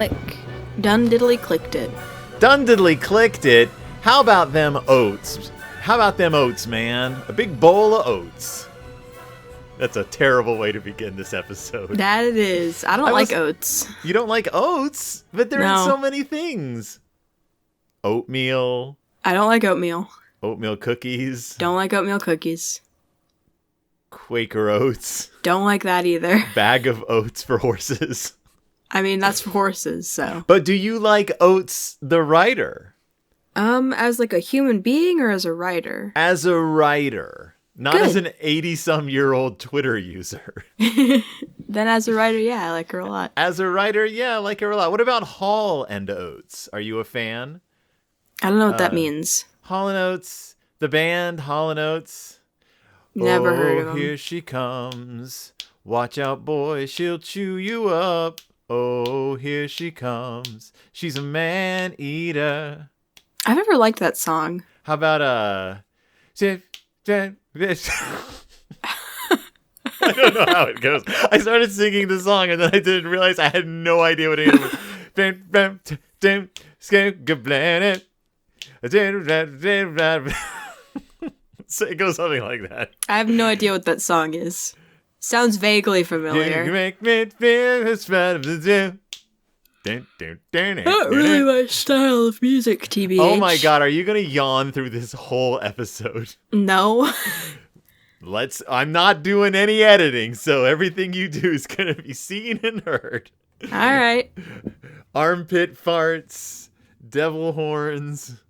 Click. Done diddly clicked it. Done diddly clicked it. How about them oats? How about them oats, man? A big bowl of oats. That's a terrible way to begin this episode. That it is. I don't like oats. You don't like oats? But they're in so many things. Oatmeal. I don't like oatmeal. Oatmeal cookies. Don't like oatmeal cookies. Quaker oats. Don't like that either. Bag of oats for horses. I mean, that's for horses, so. But do you like Oates the writer? As like a human being or as a writer? As a writer. Not as an 80-some-year-old Twitter user. Then as a writer, yeah, I like her a lot. As a writer, yeah, I like her a lot. What about Hall and Oates? Are you a fan? I don't know what that means. Hall and Oates, the band Hall and Oates. Never heard of them. Here she comes. Watch out, boy, she'll chew you up. Oh, here she comes. She's a man-eater. I've never liked that song. How about, I don't know how it goes. I started singing the song and then I didn't realize I had no idea what it was. So it goes something like that. I have no idea what that song is. Sounds vaguely familiar. You make me feel it's not really my style of music, TBH. Oh my god, are you gonna yawn through this whole episode? No. I'm not doing any editing, so everything you do is gonna be seen and heard. Alright. Armpit farts, devil horns.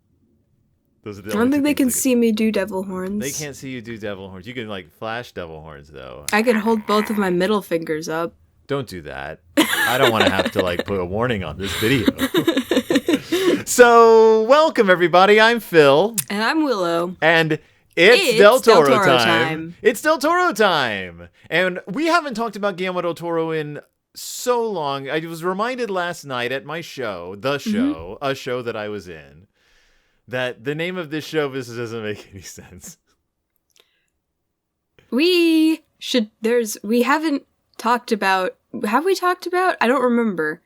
Those are the I don't think they can see me do devil horns. They can't see you do devil horns. You can flash devil horns though. I could hold both of my middle fingers up. Don't do that. I don't want to have to put a warning on this video. So, welcome everybody. I'm Phil. And I'm Willow. And it's Del Toro time. It's Del Toro time. And we haven't talked about Guillermo del Toro in so long. I was reminded last night at my show, a show that I was in, that the name of this show doesn't make any sense. We haven't talked about, have we talked about? I don't remember.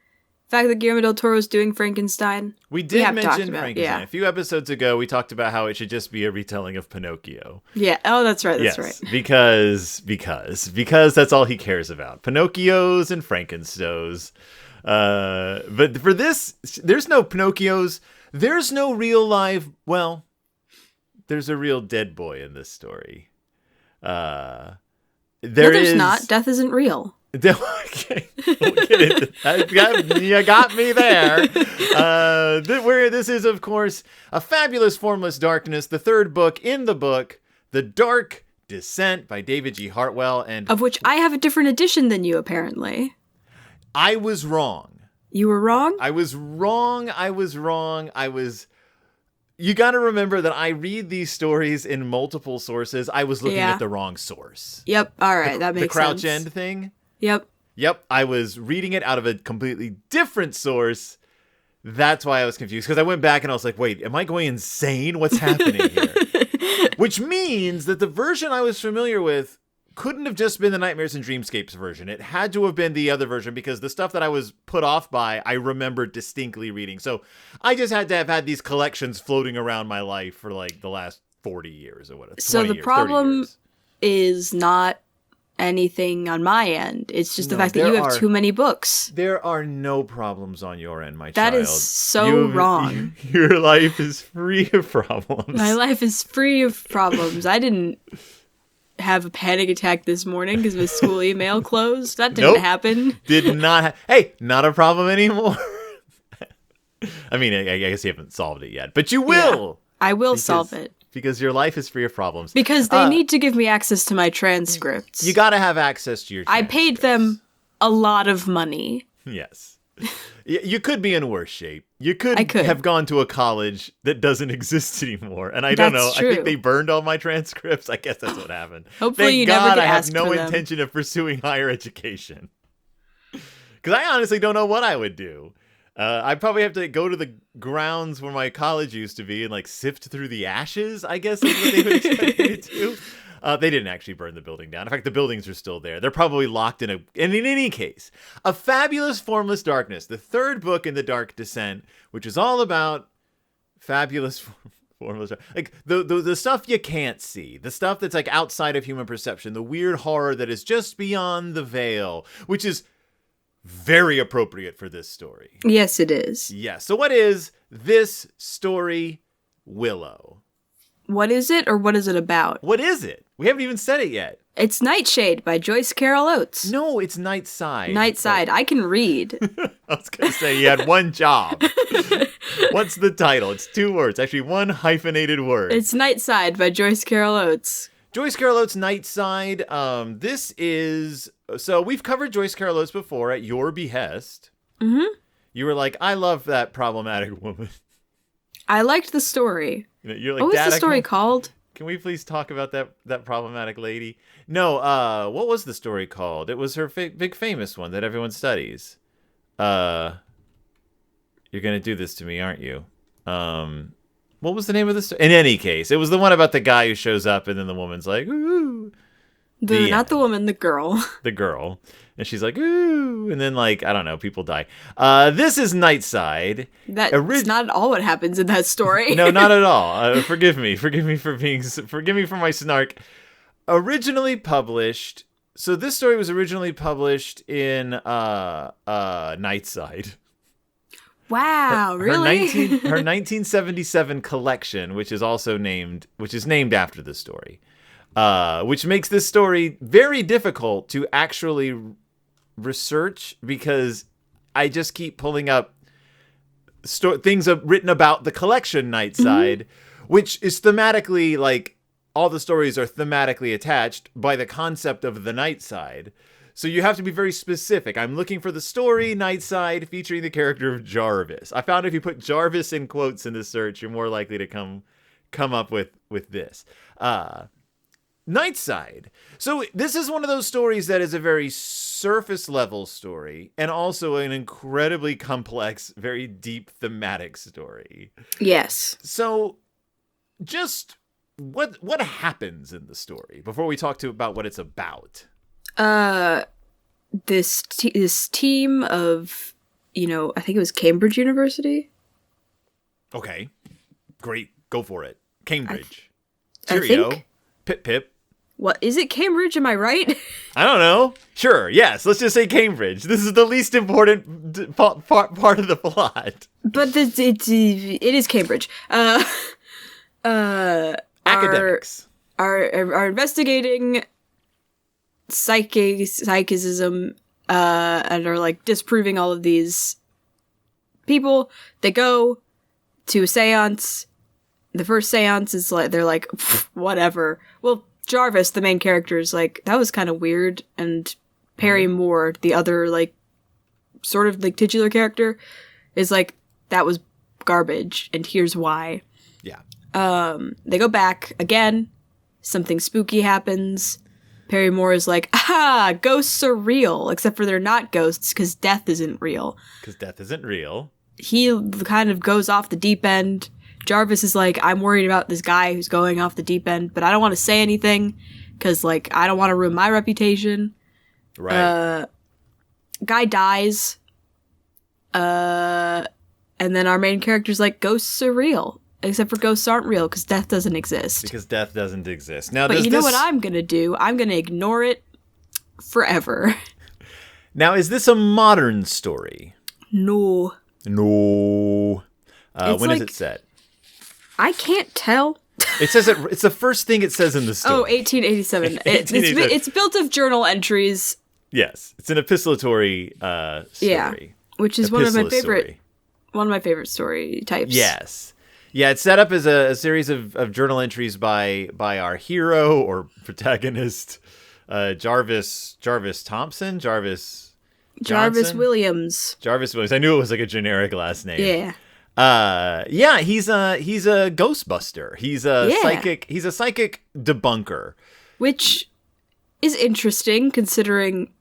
The fact that Guillermo del Toro is doing Frankenstein. We mention Frankenstein. Yeah. A few episodes ago, we talked about how it should just be a retelling of Pinocchio. Yeah. Oh, that's right. That's right. Because that's all he cares about. Pinocchios and Frankenstoes. But for this, there's no Pinocchios. There's no real live, there's a real dead boy in this story. There's not. Death isn't real. Okay. We'll get into that. You got me there. This is, of course, A Fabulous Formless Darkness, the third book in the book, The Dark Descent by David G. Hartwell. And of which I have a different edition than you, apparently. I was wrong. You were wrong? I was wrong. You got to remember that I read these stories in multiple sources. I was looking at the wrong source. Yep. All right. That makes sense. The Crouch End thing? Yep. I was reading it out of a completely different source. That's why I was confused. Because I went back and I was like, wait, am I going insane? What's happening here? Which means that the version I was familiar with couldn't have just been the Nightmares and Dreamscapes version. It had to have been the other version because the stuff that I was put off by, I remember distinctly reading. So I just had to have had these collections floating around my life for the last 40 years or whatever. So the problem is not anything on my end. It's just the fact that you have too many books. There are no problems on your end, my child. That is so wrong. Your life is free of problems. My life is free of problems. I didn't have a panic attack this morning because my school email closed. That didn't happen. Did not. Hey, not a problem anymore. I mean, I guess you haven't solved it yet, but you will. Yeah, I will solve it. Because your life is free of problems. Because they need to give me access to my transcripts. You got to have access to your transcripts. I paid them a lot of money. Yes. You could be in worse shape. You could have gone to a college that doesn't exist anymore. And I don't know. True. I think they burned all my transcripts. I guess that's what happened. Hopefully Thank you God never get I have asked no for them. intention of pursuing higher education. Because I honestly don't know what I would do. I'd probably have to go to the grounds where my college used to be and sift through the ashes, I guess is what they would expect me to do. They didn't actually burn the building down. In fact, the buildings are still there. They're probably locked in and in any case, A Fabulous Formless Darkness, the third book in the Dark Descent, which is all about fabulous formless, like the stuff you can't see, the stuff that's like outside of human perception, the weird horror that is just beyond the veil, which is very appropriate for this story. Yes, it is. Yeah. So what is this story, Willow? What is it, or what is it about? What is it? We haven't even said it yet. It's Nightshade by Joyce Carol Oates. No, it's Nightside. Nightside. I can read. I was going to say you had one job. What's the title? It's 2 words. Actually, one hyphenated word. It's Nightside by Joyce Carol Oates. Joyce Carol Oates' Nightside. This is... So we've covered Joyce Carol Oates before at your behest. Mm-hmm. You were like, I love that problematic woman. I liked the story. You're like, what was the story called? Can we please talk about that problematic lady? No, what was the story called? It was her big famous one that everyone studies. You're gonna do this to me, aren't you? What was the name of the story? In any case, it was the one about the guy who shows up and then the woman's like, ooh. Not the woman, the girl. The girl. And she's like, ooh. And then, like, I don't know, people die. This is Nightside. That's not at all what happens in that story. No, not at all. Forgive me. Forgive me for my snark. Originally published. So this story was originally published in Nightside. Wow, really? Her 1977 collection, which is named after the story. Which makes this story very difficult to actually research because I just keep pulling up things written about the collection Nightside, which is thematically, like, all the stories are thematically attached by the concept of the Nightside. So you have to be very specific. I'm looking for the story Nightside featuring the character of Jarvis. I found if you put Jarvis in quotes in the search, you're more likely to come up with this. Nightside. So this is one of those stories that is a very surface level story and also an incredibly complex, very deep thematic story. Yes. So just what happens in the story before we talk about what it's about? This team of, I think it was Cambridge University. Okay. Great. Go for it. Cambridge. I Cheerio. think. Pip pip. What, is it Cambridge? Am I right? I don't know. Sure, yes. Let's just say Cambridge. This is the least important part of the plot. But it is Cambridge. Academics are investigating psychicism and are like disproving all of these people. They go to a seance. The first seance is like, they're like, whatever. Well, Jarvis, the main character, is like, that was kind of weird. And Perry Moore, the other, like, sort of, like, titular character, is like, that was garbage, and here's why. Yeah. They go back again. Something spooky happens. Perry Moore is like, ghosts are real, except for they're not ghosts, because death isn't real. Because death isn't real. He kind of goes off the deep end. Jarvis is like, I'm worried about this guy who's going off the deep end, but I don't want to say anything because, like, I don't want to ruin my reputation. Right. Guy dies. And then our main character's like, ghosts are real. Except for ghosts aren't real because death doesn't exist. Because death doesn't exist. Now, but you know what I'm going to do? I'm going to ignore it forever. Now, is this a modern story? No. When like, is it set? I can't tell. It says it's the first thing it says in the story. Oh, 1887. It's built of journal entries. Yes, it's an epistolatory story. Yeah, which is one of my favorite story types. Yes. Yeah, it's set up as a series of journal entries by our hero or protagonist, Jarvis Thompson, Jarvis Williams. Jarvis Williams. I knew it was like a generic last name. Yeah. He's a ghostbuster. He's a psychic debunker. Which is interesting considering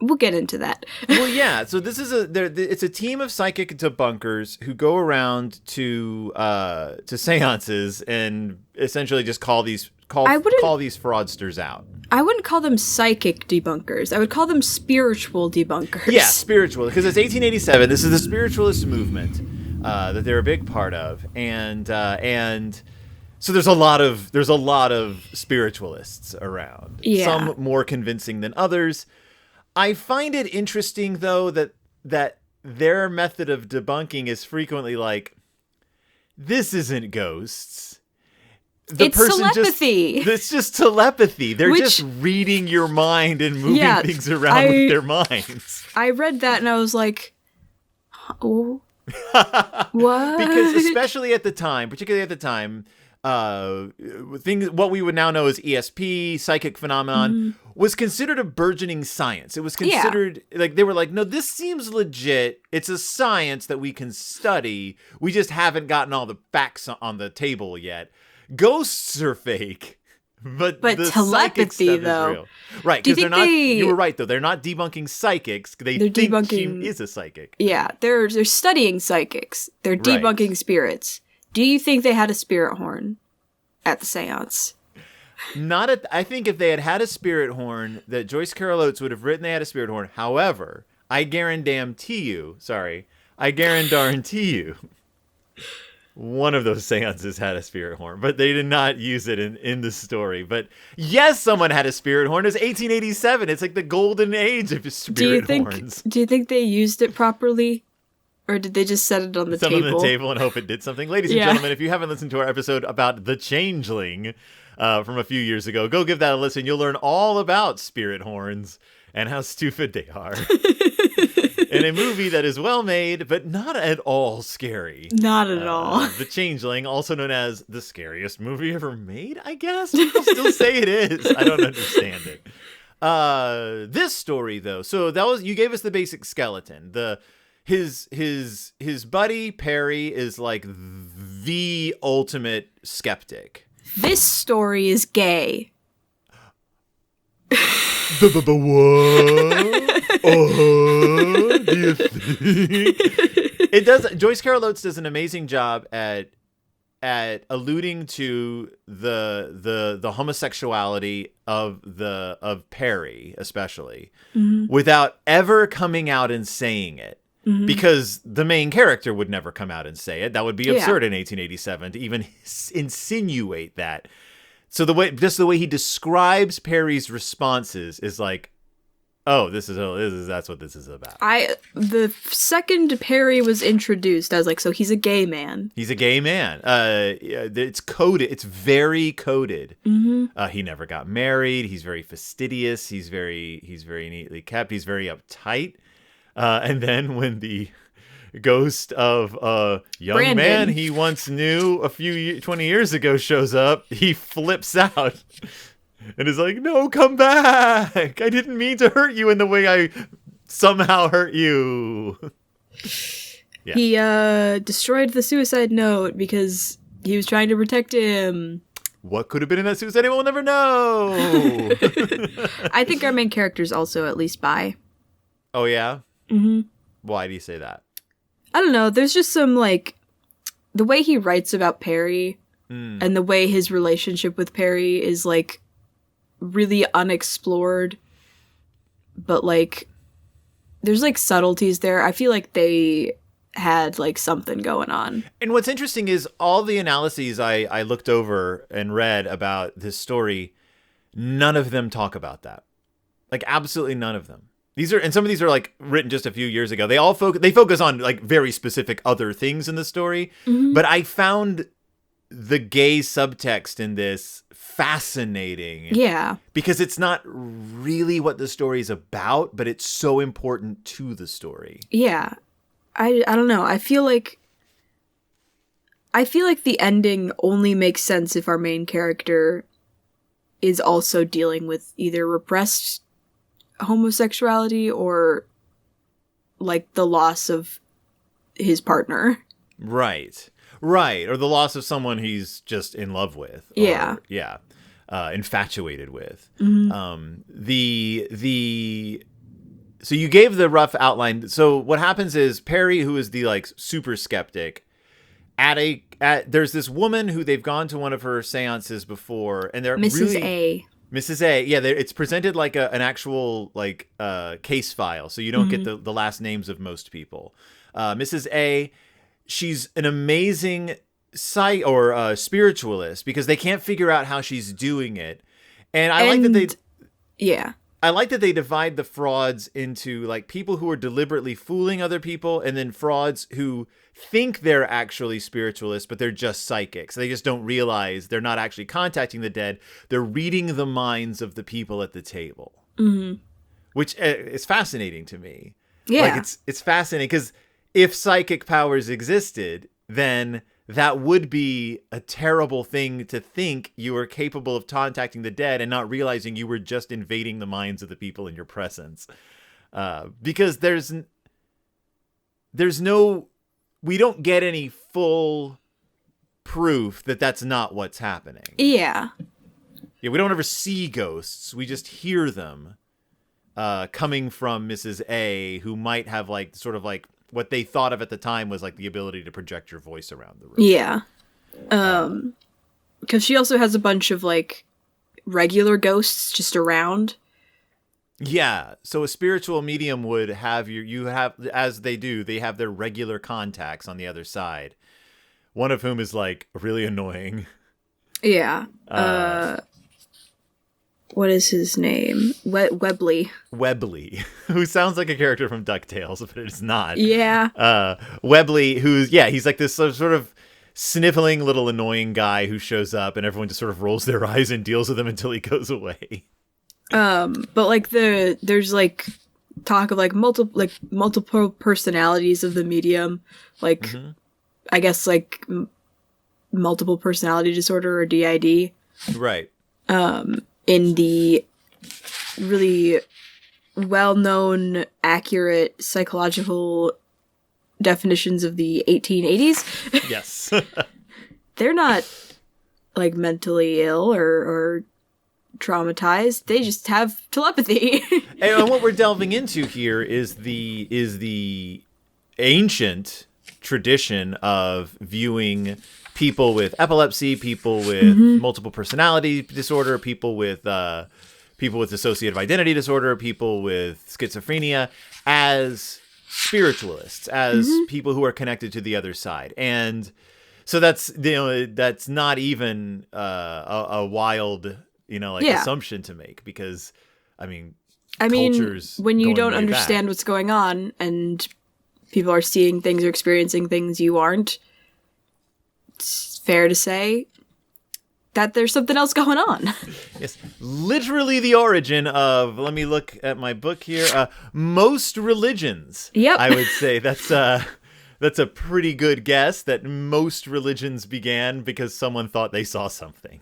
we'll get into that. Well, yeah. So this is it's a team of psychic debunkers who go around to seances and essentially just call call these fraudsters out. I wouldn't call them psychic debunkers. I would call them spiritual debunkers. Yeah, spiritual, because it's 1887. This is the spiritualist movement that they're a big part of, and so there's a lot of spiritualists around. Yeah. Some more convincing than others. I find it interesting though that their method of debunking is frequently like, this isn't ghosts. It's telepathy. It's just telepathy. They're just reading your mind and moving things around with their minds. I read that and I was like, oh, what? Because especially at the time, particularly at the time, what we would now know as ESP, psychic phenomenon, was considered a burgeoning science. It was considered like, they were like, no, this seems legit. It's a science that we can study. We just haven't gotten all the facts on the table yet. Ghosts are fake, but the telepathy though, is real. Right? Because they're not. You were right though. They're not debunking psychics. They're think debunking, she is a psychic. Yeah, they're studying psychics. They're debunking spirits. Do you think they had a spirit horn at the seance? I think if they had a spirit horn, that Joyce Carol Oates would have written they had a spirit horn. However, I guarantee you, one of those seances had a spirit horn, but they did not use it in the story. But yes, someone had a spirit horn. It's 1887. It's like the golden age of spirit horns. Do you think they used it properly? Or did they just set it on the table? Set it on the table and hope it did something? Ladies and gentlemen, if you haven't listened to our episode about The Changeling from a few years ago, go give that a listen. You'll learn all about spirit horns and how stupid they are. In a movie that is well made, but not at all scary. Not at all. The Changeling, also known as the scariest movie ever made, I guess. I'll still say it is. I don't understand it. This story, though, so you gave us the basic skeleton. His buddy Perry is like the ultimate skeptic. This story is gay. What? Do you think? It does. Joyce Carol Oates does an amazing job at alluding to the homosexuality of Perry, especially, without ever coming out and saying it. Because the main character would never come out and say it. That would be absurd in 1887 to even insinuate that. So the way he describes Perry's responses is like, oh, that's what this is about. The second Perry was introduced, I was like, so he's a gay man. He's a gay man. It's coded. It's very coded. He never got married. He's very fastidious. He's very neatly kept. He's very uptight. And then when the ghost of a young Brandon. man he once knew 20 years ago shows up, he flips out and is like, no, come back. I didn't mean to hurt you in the way I somehow hurt you. Yeah. He destroyed the suicide note because he was trying to protect him. What could have been in that suicide note? We'll never know. I think our main character's also at least bi. Oh, yeah? Mm-hmm. Why do you say that? I don't know. There's just some, like, the way he writes about Perry and the way his relationship with Perry is, like, really unexplored. But, like, there's, like, subtleties there. I feel like they had, like, something going on. And what's interesting is all the analyses I looked over and read about this story, none of them talk about that. Like, absolutely none of them. Some of these are like written just a few years ago. They all focus on like very specific other things in the story. But I found the gay subtext in this fascinating. Yeah. Because it's not really what the story is about, but it's so important to the story. Yeah. I don't know. I feel like the ending only makes sense if our main character is also dealing with either repressed homosexuality or like the loss of his partner. Right. Or the loss of someone he's just in love with. Yeah. Infatuated with. So you gave the rough outline. So what happens is Perry, who is the like super skeptic, there's this woman who they've gone to one of her seances before, and they're Mrs. really, A. Mrs. A. Yeah, it's presented like an actual like case file, so you don't get the last names of most people. Mrs. A. She's an amazing spiritualist because they can't figure out how she's doing it, and I like that they. Yeah. I like that they divide the frauds into like people who are deliberately fooling other people, and then frauds who think they're actually spiritualists, but they're just psychics. They just don't realize they're not actually contacting the dead. They're reading the minds of the people at the table, which is fascinating to me. Yeah, like it's fascinating because if psychic powers existed, then that would be a terrible thing to think you were capable of contacting the dead and not realizing you were just invading the minds of the people in your presence. Because we don't get any full proof that that's not what's happening. Yeah. Yeah, we don't ever see ghosts. We just hear them coming from Mrs. A, who might have like sort of like what they thought of at the time was like the ability to project your voice around the room. Yeah. Because she also has a bunch of like regular ghosts just around. Yeah. So a spiritual medium would have you have, as they do, they have their regular contacts on the other side. One of whom is like really annoying. Yeah. What is his name? Webley. Webley, who sounds like a character from DuckTales, but it's not. Yeah. Webley, he's like this sort of sniveling little annoying guy who shows up and everyone just sort of rolls their eyes and deals with him until he goes away. But like there's like talk of like multiple personalities of the medium, like I guess like multiple personality disorder or DID. Right. In the really well-known, accurate psychological definitions of the 1880s. Yes. They're not like mentally ill or traumatized. They just have telepathy. And what we're delving into here is the ancient tradition of viewing people with epilepsy, people with multiple personality disorder, people with dissociative identity disorder, people with schizophrenia as spiritualists, as people who are connected to the other side. And so that's not even a wild assumption to make, because I mean when you don't going way understand back. what's going on and people are seeing things or experiencing things you aren't, it's fair to say that there's something else going on. Yes, literally the origin of, let me look at my book here, most religions. Yep. I would say that's a pretty good guess that most religions began because someone thought they saw something.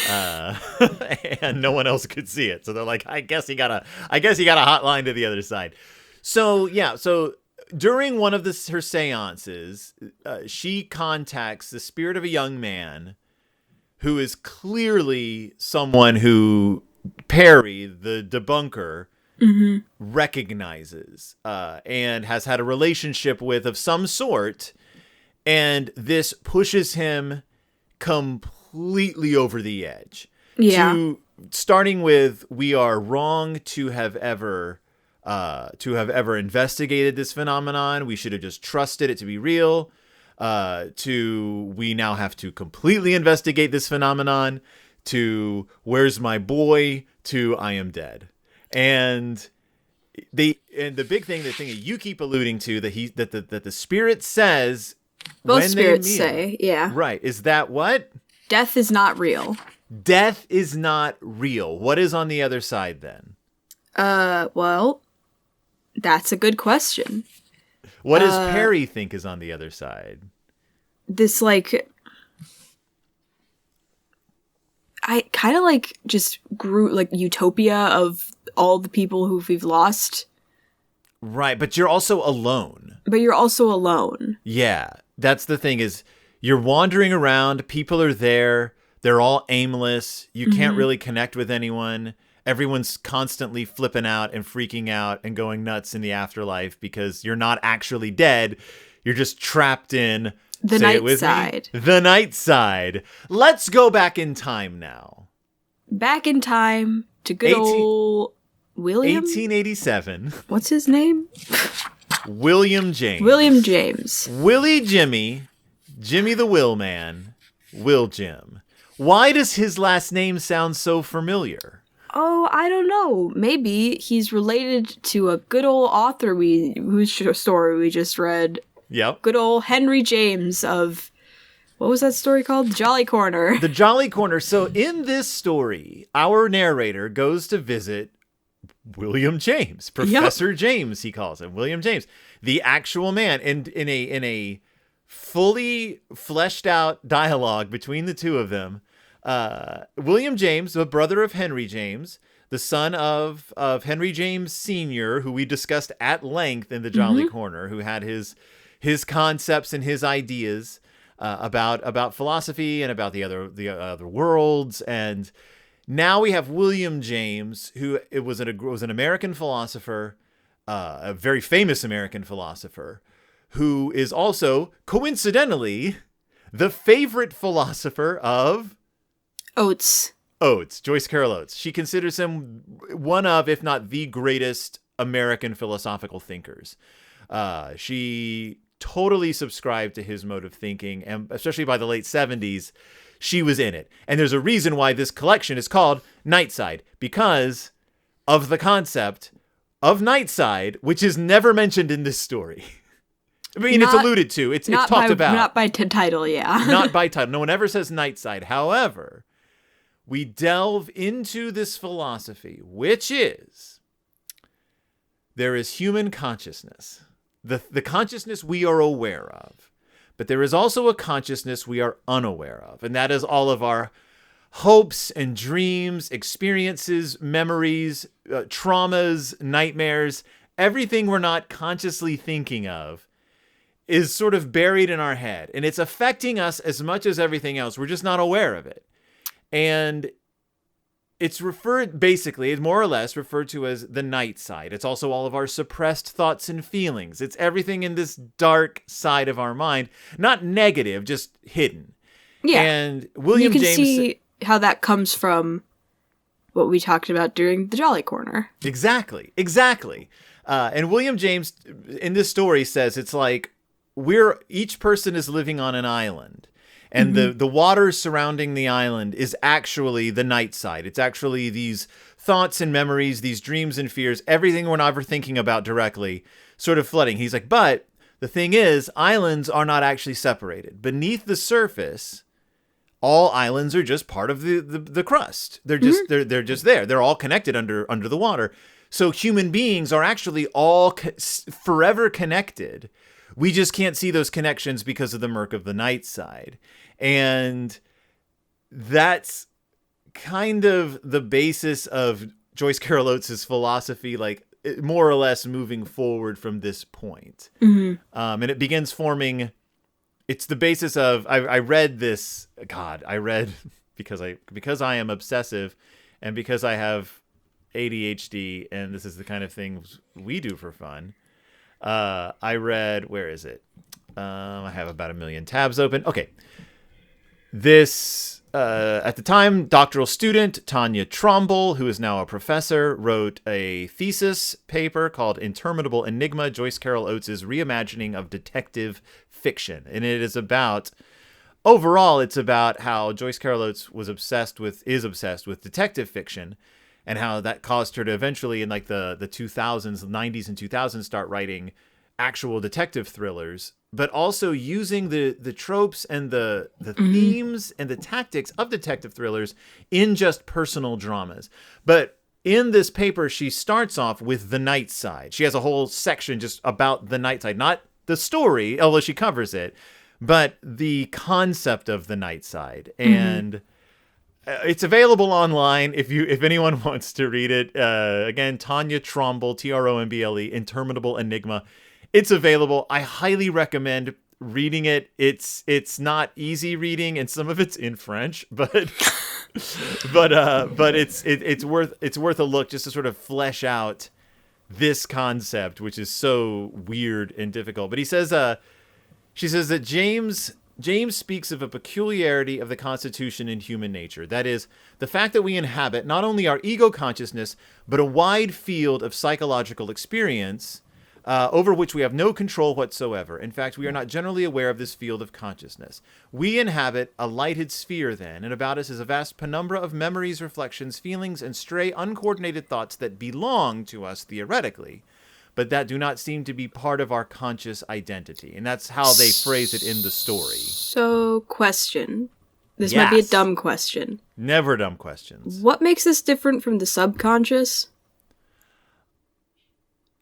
And no one else could see it. So they're like, I guess he got a hotline to the other side. So during one of her seances, she contacts the spirit of a young man who is clearly someone who Perry, the debunker, recognizes and has had a relationship with of some sort. And this pushes him completely over the edge. Yeah. Starting with, we are wrong to have ever investigated this phenomenon. We should have just trusted it to be real. To we now have to completely investigate this phenomenon. To where's my boy? To I am dead. And the big thing, the thing that you keep alluding to, that the spirit says. Both when spirits they meet, say, yeah. Right. Is that what? Death is not real. Death is not real. What is on the other side then? Well, that's a good question. What does Perry think is on the other side? This, like, I kind of, like, just grew, like, utopia of all the people who we've lost. Right, but you're also alone. But you're also alone. Yeah, that's the thing is, you're wandering around, people are there, they're all aimless, you can't really connect with anyone. Everyone's constantly flipping out and freaking out and going nuts in the afterlife because you're not actually dead. You're just trapped in The Say it night with side. me. The night side. Let's go back in time now. Back in time to good old William? 1887. What's his name? William James. William James. Willie Jimmy. Jimmy the Will Man. Will Jim. Why does his last name sound so familiar? Oh, I don't know. Maybe he's related to a good old author whose story we just read. Yep. Good old Henry James of, what was that story called? Jolly Corner. The Jolly Corner. So in this story, our narrator goes to visit William James. Professor James, he calls him. William James. The actual man. And in a fully fleshed out dialogue between the two of them, William James, the brother of Henry James, the son of Henry James Sr., who we discussed at length in the Jolly Corner, who had his concepts and his ideas about philosophy and about the other worlds. And now we have William James, who was an American philosopher, a very famous American philosopher, who is also coincidentally the favorite philosopher of Oates. Joyce Carol Oates. She considers him one of, if not the greatest American philosophical thinkers. She totally subscribed to his mode of thinking, and especially by the late 70s, she was in it. And there's a reason why this collection is called Nightside, because of the concept of Nightside, which is never mentioned in this story. I mean, it's alluded to. It's talked about. Not by title, yeah. Not by title. No one ever says Nightside. However, we delve into this philosophy, which is there is human consciousness, the consciousness we are aware of, but there is also a consciousness we are unaware of, and that is all of our hopes and dreams, experiences, memories, traumas, nightmares, everything we're not consciously thinking of is sort of buried in our head, and it's affecting us as much as everything else. We're just not aware of it. And it's basically, more or less referred to as the night side. It's also all of our suppressed thoughts and feelings. It's everything in this dark side of our mind, not negative, just hidden. Yeah. And William James... You can see how that comes from what we talked about during the Jolly Corner. Exactly. And William James, in this story, says it's like each person is living on an island. And the water surrounding the island is actually the night side. It's actually these thoughts and memories, these dreams and fears, everything we're never thinking about directly, sort of flooding. He's like, but the thing is, islands are not actually separated. Beneath the surface, all islands are just part of the crust. They're just they're just there. They're all connected under the water. So human beings are actually all forever connected. We just can't see those connections because of the murk of the night side. And that's kind of the basis of Joyce Carol Oates' philosophy, like more or less moving forward from this point. And it begins forming, it's the basis of, I read this, because I am obsessive and because I have ADHD and this is the kind of things we do for fun. I read, where is it? I have about 1 million tabs open. Okay. This, at the time, doctoral student Tanya Trumbull, who is now a professor, wrote a thesis paper called Interminable Enigma, Joyce Carol Oates' Reimagining of Detective Fiction. And it is about, overall, it's about how Joyce Carol Oates is obsessed with detective fiction, and how that caused her to eventually, in like the 2000s, 90s and 2000s, start writing actual detective thrillers, but also using the tropes and the themes and the tactics of detective thrillers in just personal dramas. But in this paper, she starts off with the night side. She has a whole section just about the night side, not the story, although she covers it, but the concept of the night side. And it's available online if anyone wants to read it. Again, Tanya Trumbull, Tromble, Interminable Enigma. It's available. I highly recommend reading it. It's not easy reading, and some of it's in French, but it's worth a look just to sort of flesh out this concept, which is so weird and difficult. But he says She says that James speaks of a peculiarity of the constitution in human nature. That is, the fact that we inhabit not only our ego consciousness, but a wide field of psychological experience over which we have no control whatsoever. In fact, we are not generally aware of this field of consciousness. We inhabit a lighted sphere then, and about us is a vast penumbra of memories, reflections, feelings, and stray uncoordinated thoughts that belong to us theoretically, but that do not seem to be part of our conscious identity. And that's how they phrase it in the story. So, question. This might be a dumb question. Never dumb questions. What makes this different from the subconscious?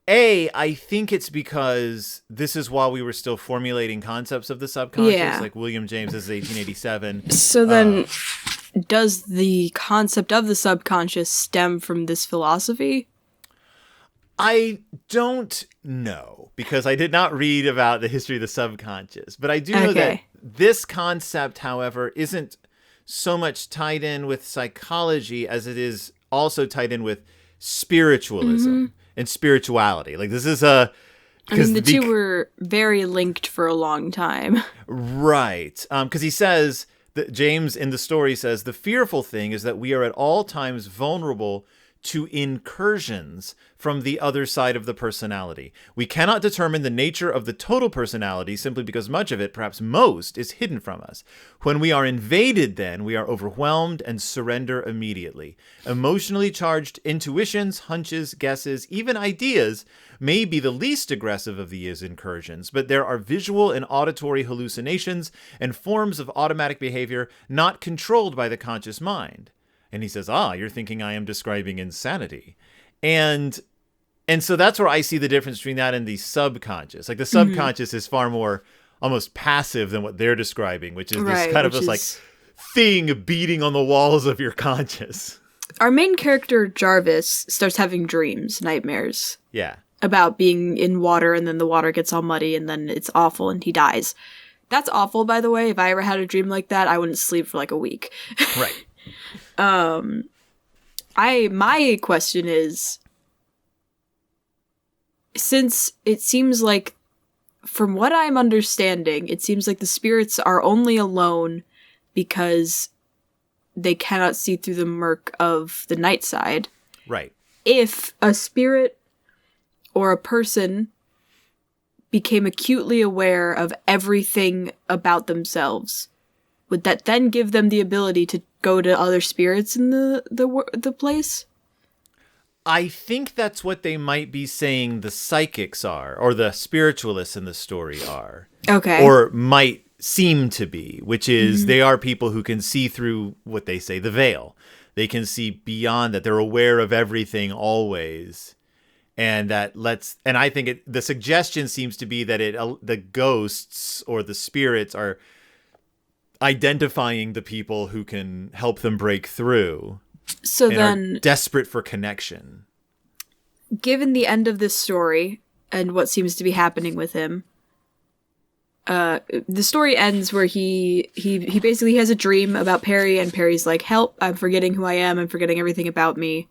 I think it's because this is while we were still formulating concepts of the subconscious, Yeah. like William James is 1887. So then, does the concept of the subconscious stem from this philosophy? I don't know, because I did not read about the history of the subconscious, but I do know that this concept, however, isn't so much tied in with psychology as it is also tied in with spiritualism and spirituality. Like, this is a... I mean, the two were very linked for a long time. Right. Because he says, that James in the story says, the fearful thing is that we are at all times vulnerable to incursions from the other side of the personality. We cannot determine the nature of the total personality simply because much of it, perhaps most, is hidden from us. When we are invaded, then, we are overwhelmed and surrender immediately. Emotionally charged intuitions, hunches, guesses, even ideas may be the least aggressive of these incursions, but there are visual and auditory hallucinations and forms of automatic behavior not controlled by the conscious mind. And he says, you're thinking I am describing insanity. And so that's where I see the difference between that and the subconscious. Like, the subconscious is far more almost passive than what they're describing, which is this kind of just like thing beating on the walls of your conscious. Our main character, Jarvis, starts having dreams, nightmares. Yeah. About being in water, and then the water gets all muddy, and then it's awful, and he dies. That's awful, by the way. If I ever had a dream like that, I wouldn't sleep for like a week. Right. My question is, since it seems like, from what I'm understanding, it seems like the spirits are only alone because they cannot see through the murk of the night side. Right. If a spirit or a person became acutely aware of everything about themselves, would that then give them the ability to go to other spirits in the place? I think that's what they might be saying the psychics are, or the spiritualists in the story are. Okay. Or might seem to be, which is they are people who can see through what they say, the veil. They can see beyond that. They're aware of everything always. And I think the suggestion seems to be that the ghosts or the spirits are identifying the people who can help them break through. So then, are desperate for connection. Given the end of this story and what seems to be happening with him, the story ends where he basically has a dream about Perry, and Perry's like, "Help! I'm forgetting who I am. I'm forgetting everything about me.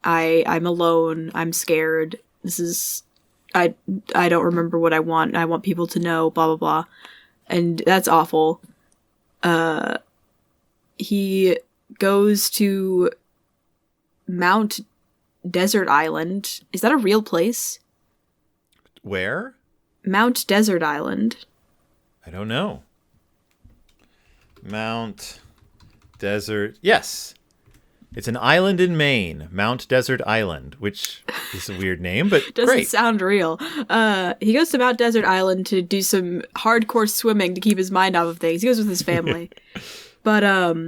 I'm alone. I'm scared. I don't remember what I want. I want people to know. Blah blah blah." And that's awful. He goes to Mount Desert Island. Is that a real place? Where? Mount Desert Island. I don't know. Mount Desert. Yes. It's an island in Maine, Mount Desert Island, which is a weird name, but doesn't great. Sound real. He goes to Mount Desert Island to do some hardcore swimming to keep his mind off of things. He goes with his family. But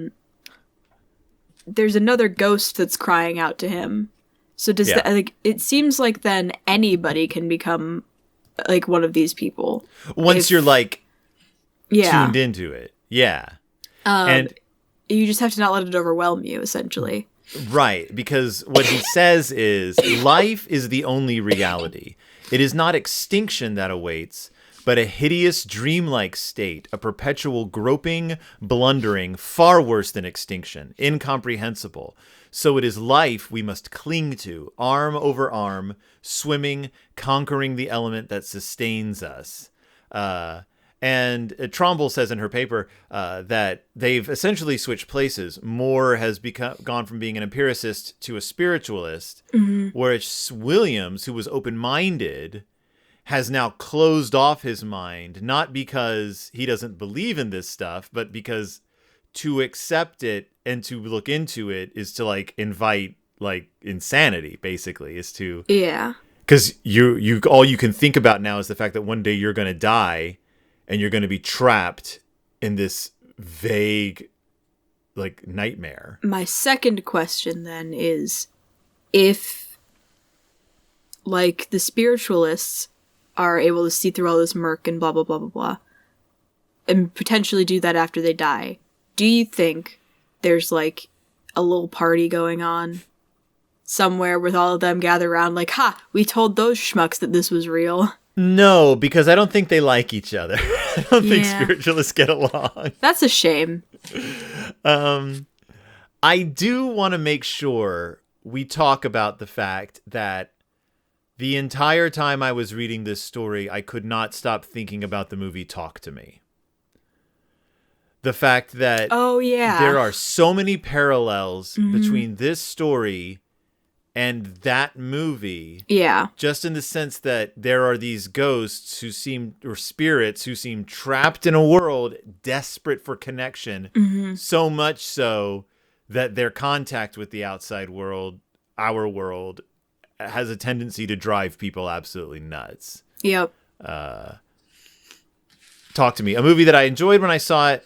there's another ghost that's crying out to him. So does that, like, it seems like then anybody can become like one of these people once you're like tuned into it. Yeah. And you just have to not let it overwhelm you, essentially. Right, because what he says is life is the only reality. It is not extinction that awaits, but a hideous dreamlike state, a perpetual groping, blundering, far worse than extinction, incomprehensible. So it is life we must cling to, arm over arm, swimming, conquering the element that sustains us. And Tromble says in her paper that they've essentially switched places. Moore has gone from being an empiricist to a spiritualist, whereas Williams, who was open-minded, has now closed off his mind, not because he doesn't believe in this stuff, but because to accept it and to look into it is to like invite like insanity, basically, is to because you all you can think about now is the fact that one day you're going to die and you're going to be trapped in this vague like nightmare. My second question then is if like the spiritualists are able to see through all this murk and blah blah blah blah blah and potentially do that after they die, do you think there's like a little party going on somewhere with all of them gathered around like, ha, we told those schmucks that this was real? No, because I don't think they like each other. I don't think spiritualists get along. That's a shame. I do want to make sure we talk about the fact that the entire time I was reading this story, I could not stop thinking about the movie Talk to Me. The fact that there are so many parallels between this story and that movie. Yeah. Just in the sense that there are these ghosts who seem, or spirits who seem trapped in a world desperate for connection. So much so that their contact with the outside world, our world, has a tendency to drive people absolutely nuts. Yep. Talk to Me. A movie that I enjoyed when I saw it,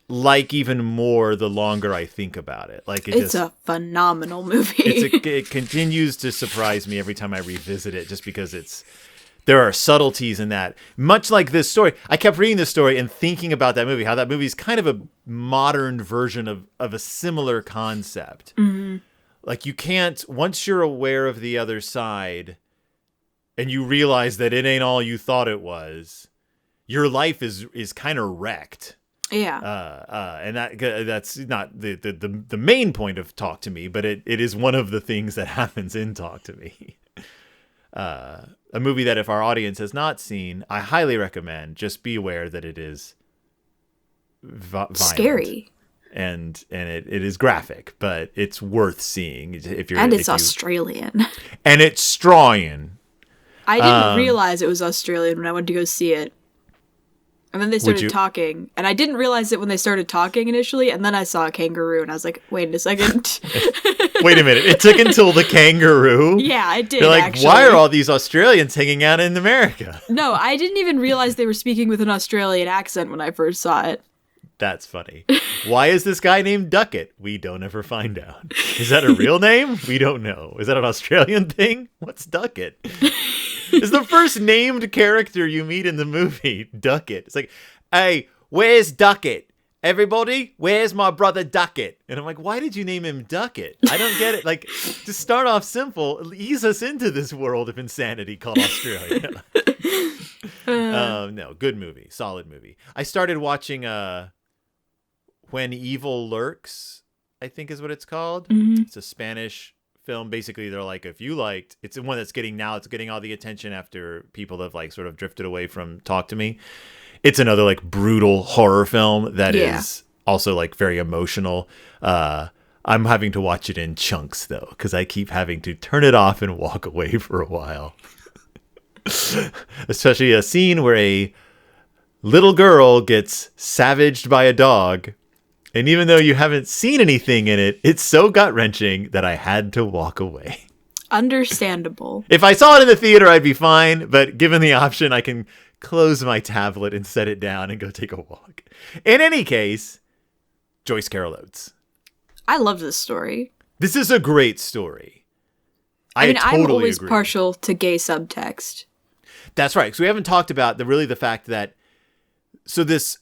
like even more the longer I think about it. Like it's a phenomenal movie. It continues to surprise me every time I revisit it, just because there are subtleties in that. Much like this story, I kept reading this story and thinking about that movie, how that movie is kind of a modern version of a similar concept. Like you can't, once you're aware of the other side and you realize that it ain't all you thought it was, your life is kind of wrecked. Yeah. And that's not the main point of Talk to Me, but it is one of the things that happens in Talk to Me. A movie that if our audience has not seen, I highly recommend. Just be aware that it is violent, scary, and it is graphic, but it's worth seeing if you're. And it's Australian. And it's Australian. I didn't realize it was Australian when I went to go see it. And then they started talking, and I didn't realize it when they started talking initially, and then I saw a kangaroo, and I was like, wait a second. Wait a minute, it took until the kangaroo? Yeah, it did, You're like, actually. Why are all these Australians hanging out in America? No, I didn't even realize they were speaking with an Australian accent when I first saw it. That's funny. Why is this guy named Duckett? We don't ever find out. Is that a real name? We don't know. Is that an Australian thing? What's Duckett? It's the first named character you meet in the movie, Duckett. It's like, hey, where's Duckett? Everybody, where's my brother Duckett? And I'm like, why did you name him Duckett? I don't get it. Like, to start off simple, ease us into this world of insanity called Australia. No, good movie. Solid movie. I started watching When Evil Lurks, I think is what it's called. It's a Spanish film. Basically, they're like, if you liked, it's the one that's getting all the attention after people have like sort of drifted away from Talk to Me. It's another like brutal horror film that is also like very emotional. I'm having to watch it in chunks though, because I keep having to turn it off and walk away for a while. Especially a scene where a little girl gets savaged by a dog. And even though you haven't seen anything in it, it's so gut-wrenching that I had to walk away. Understandable. If I saw it in the theater, I'd be fine. But given the option, I can close my tablet and set it down and go take a walk. In any case, Joyce Carol Oates. I love this story. This is a great story. I'm always partial to gay subtext. That's right. So we haven't talked about the fact that this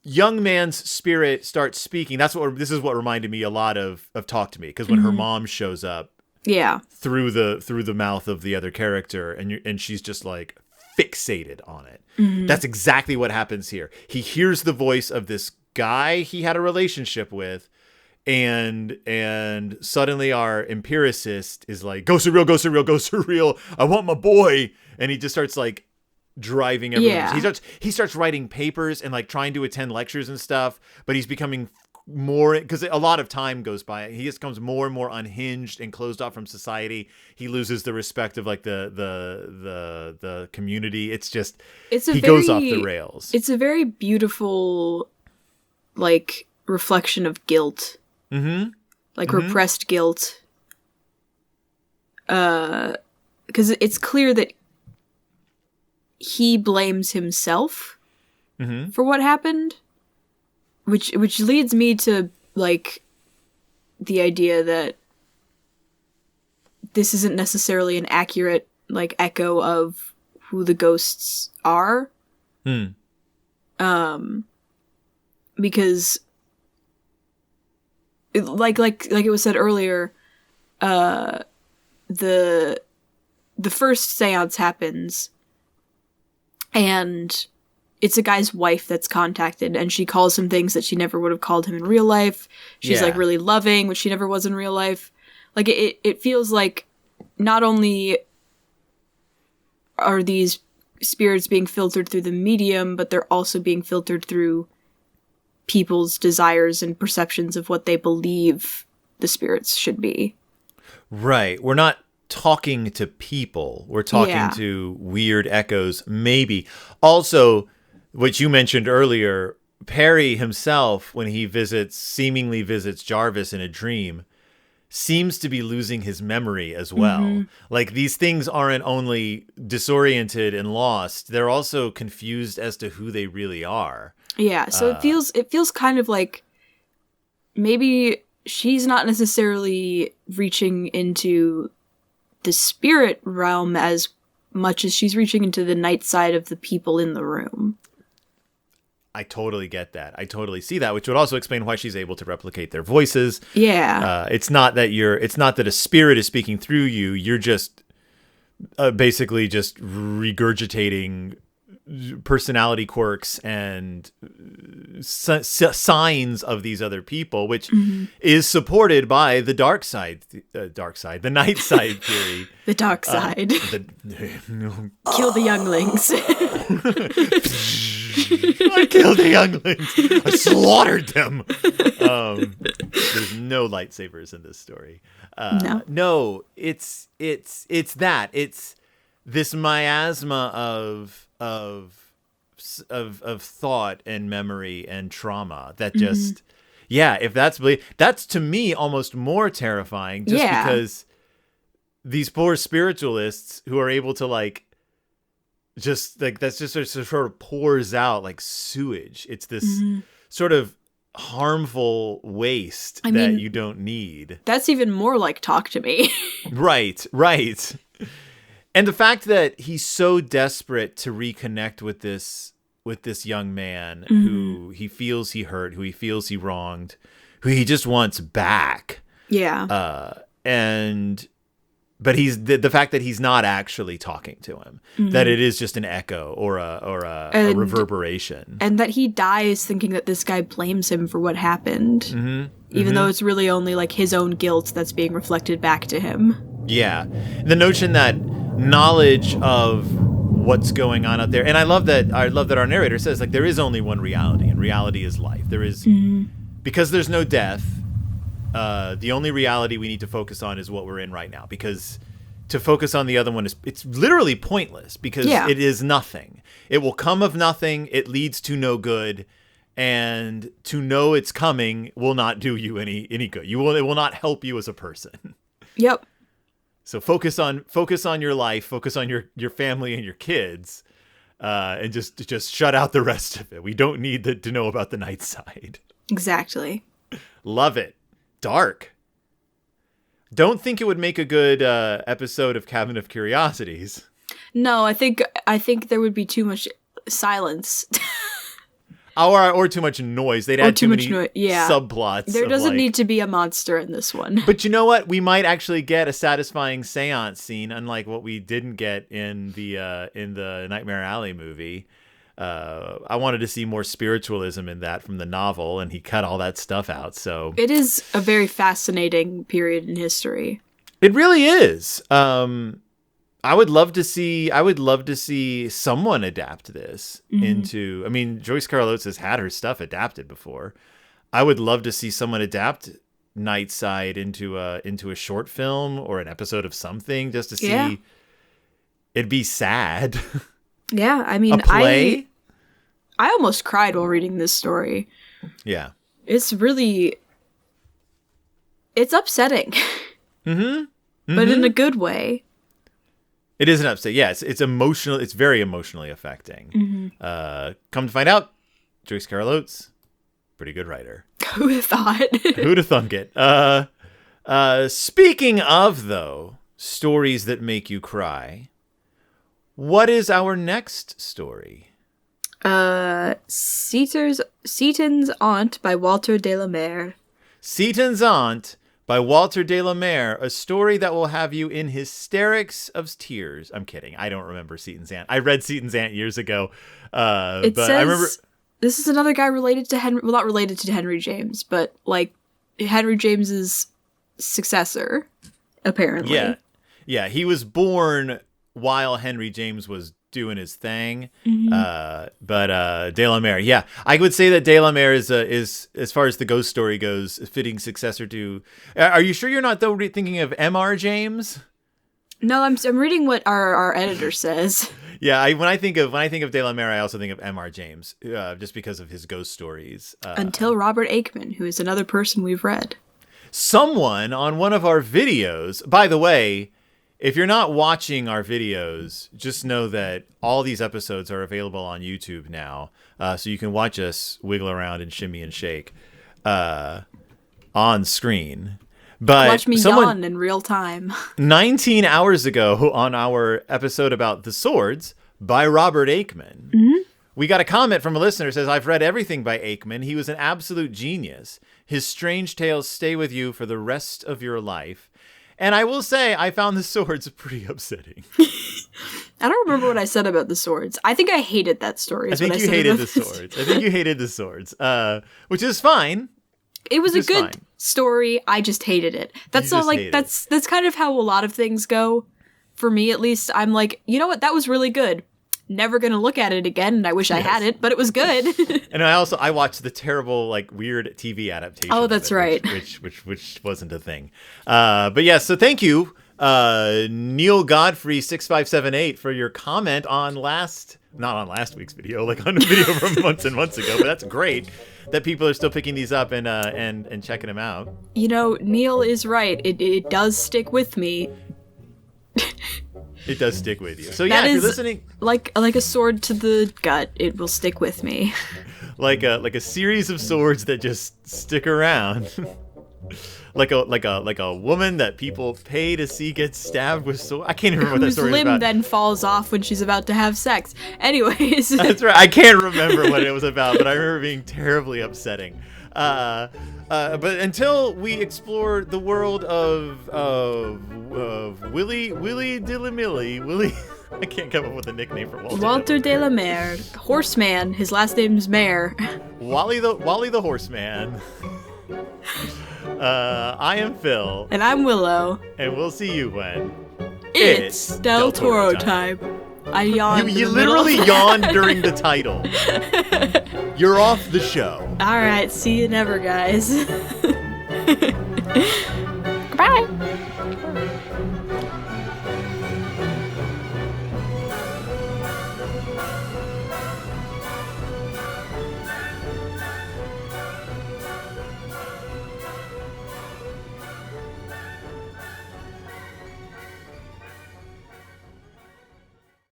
young man's spirit starts speaking. This is what reminded me a lot of Talk to Me, because when her mom shows up, through the mouth of the other character, and she's just like fixated on it. That's exactly what happens here. He hears the voice of this guy he had a relationship with, and suddenly our empiricist is like, go surreal, go surreal, go surreal. I want my boy. And he just starts like driving everyone. Yeah. He starts writing papers and like trying to attend lectures and stuff, but he's becoming more, because a lot of time goes by. He just becomes more and more unhinged and closed off from society. He loses the respect of like the community. It's just he goes off the rails. It's a very beautiful like reflection of guilt. Mm-hmm. Like repressed guilt. Because it's clear that he blames himself for what happened, which leads me to like the idea that this isn't necessarily an accurate like echo of who the ghosts are. Because like it was said earlier, the first seance happens and it's a guy's wife that's contacted, and she calls him things that she never would have called him in real life. She's like really loving, which she never was in real life. Like it feels like not only are these spirits being filtered through the medium, but they're also being filtered through people's desires and perceptions of what they believe the spirits should be. Right. We're not talking to people. We're talking to weird echoes, maybe. Also, what you mentioned earlier, Perry himself, when he seemingly visits Jarvis in a dream, seems to be losing his memory as well. Like, these things aren't only disoriented and lost, they're also confused as to who they really are. Yeah, so it feels kind of like maybe she's not necessarily reaching into the spirit realm as much as she's reaching into the night side of the people in the room. I totally get that. I totally see that, which would also explain why she's able to replicate their voices. Yeah. It's not that a spirit is speaking through you. You're just basically just regurgitating personality quirks and signs of these other people, which is supported by the the night side theory. The dark side. Kill the younglings. I killed the younglings. I slaughtered them. There's no lightsabers in this story. No, it's that. It's this miasma of thought and memory and trauma that just if that's to me almost more terrifying, just because these poor spiritualists who are able to like just like that's just sort of pours out like sewage. It's this sort of harmful waste that you don't need. That's even more like Talk to Me. Right. And the fact that he's so desperate to reconnect with this young man who he feels he hurt, who he feels he wronged, who he just wants back. Yeah. But he's the fact that he's not actually talking to him, that it is just an echo or a reverberation, and that he dies thinking that this guy blames him for what happened, even though it's really only like his own guilt that's being reflected back to him. Yeah, the notion that knowledge of what's going on out there, and I love that our narrator says like there is only one reality, and reality is life. There is because there's no death. The only reality we need to focus on is what we're in right now, because to focus on the other one it's literally pointless, because it is nothing. It will come of nothing. It leads to no good, and to know it's coming will not do you any good. It will not help you as a person. Yep. So focus on your life, focus on your family and your kids, and just shut out the rest of it. We don't need to know about the night side. Exactly. Love it. Dark. Don't think it would make a good episode of Cabinet of Curiosities. No, I think there would be too much silence. Or too much noise. They'd add too many subplots. There doesn't need to be a monster in this one. But you know what? We might actually get a satisfying seance scene, unlike what we didn't get in the Nightmare Alley movie. I wanted to see more spiritualism in that from the novel, and he cut all that stuff out. So it is a very fascinating period in history. It really is. I would love to see someone adapt this into. I mean, Joyce Carol Oates has had her stuff adapted before. I would love to see someone adapt Nightside into a short film or an episode of something, just to see. It'd be sad. Yeah, I mean, a play. I almost cried while reading this story. Yeah, it's upsetting. But in a good way. It is an upset. Yeah, it's emotional. It's very emotionally affecting. Come to find out, Joyce Carol Oates, pretty good writer. Who'd have thought? Who'd have thunk it? Speaking of, though, stories that make you cry, what is our next story? Seaton's Aunt by Walter de la Mare. Seaton's Aunt by Walter de la Mare, a story that will have you in hysterics of tears. I'm kidding. I don't remember Seaton's Aunt. I read Seaton's Aunt years ago. It but says I remember this is another guy related to Henry. Well, not related to Henry James, but like Henry James's successor, apparently. Yeah. He was born while Henry James was doing his thing. But de la Mare, yeah, I would say that de la Mare is as far as the ghost story goes, a fitting successor to. Are you sure you're not though thinking of M.R. James? No, I'm reading what our editor says. Yeah, when I think of de la Mare, I also think of M.R. James, just because of his ghost stories. Until Robert Aikman, who is another person we've read. Someone on one of our videos, by the way. If you're not watching our videos, just know that all these episodes are available on YouTube now. So you can watch us wiggle around and shimmy and shake on screen. But watch me yawn in real time. 19 hours ago on our episode about The Swords by Robert Aikman, we got a comment from a listener who says, I've read everything by Aikman. He was an absolute genius. His strange tales stay with you for the rest of your life. And I will say, I found The Swords pretty upsetting. I don't remember what I said about The Swords. I think I hated that story. I think you hated The Swords. I think you hated The Swords, which is fine. It was a good story. I just hated it. That's all. Like that's kind of how a lot of things go. For me, at least, I'm like, you know what? That was really good. Never gonna look at it again, and I wish I had it, but it was good. And I watched the terrible, like, weird TV adaptation. Oh, that's right. Which wasn't a thing. But yes, so thank you, Neil Godfrey 6578 for your comment on not on last week's video, like on a video from months and months ago. But that's great that people are still picking these up and checking them out. You know, Neil is right. It does stick with me. It does stick with you. So yeah, if you're listening, like a sword to the gut, it will stick with me. like a series of swords that just stick around. like a woman that people pay to see get stabbed with sword. I can't even remember what that story is about. Whose limb then falls off when she's about to have sex. Anyways. That's right. I can't remember what it was about, but I remember being terribly upsetting. But until we explore the world of Willie Dillamilly, I can't come up with a nickname for Walter de la Mare, horseman. His last name's Mare. Wally the horseman. I am Phil, and I'm Willow, and we'll see you when it's Del Toro time. I yawned. You literally yawned during the title. You're off the show. All right, see you never, guys. Goodbye.